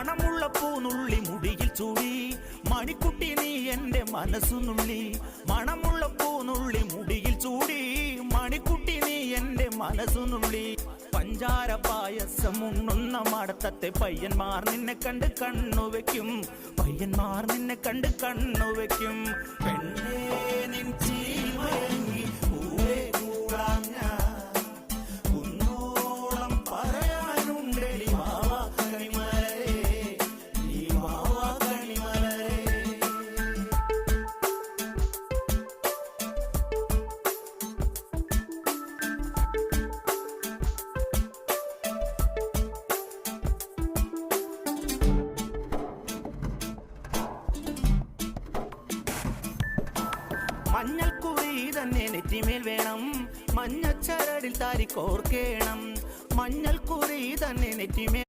മണമുള്ള പൂനുള്ളി മുടിയിൽ ചൂടി മണിക്കുട്ടി നീ എന്റെ മനസ്സുനുള്ളി മണമുള്ള പൂനുള്ളി മുടിയിൽ ചൂടി മണിക്കുട്ടി നീ എന്റെ മനസ്സുനുള്ളി പഞ്ചാര പായസം ഉണ്ണുന്ന മടത്തത്തെ പയ്യന്മാർ നിന്നെ കണ്ട് കണ്ണുവെക്കും പയ്യന്മാർ നിന്നെ കണ്ട് കണ്ണുവെക്കും പെണ്ണേ നിൻ ചീമയങ്ങി പൂവേ കൂടാം ഞാൻ കുന്നോളം പറയാനുണ്ടെടി വാവാ കണിമലരേ നീ വാവാ കണിമലരേ. മഞ്ഞൾക്കുറി തന്നെ നെറ്റിമേൽ വേണം മഞ്ഞച്ചരടിൽ താരി കോർക്കേണം മഞ്ഞൾക്കുറി തന്നെ നെറ്റിമേൽ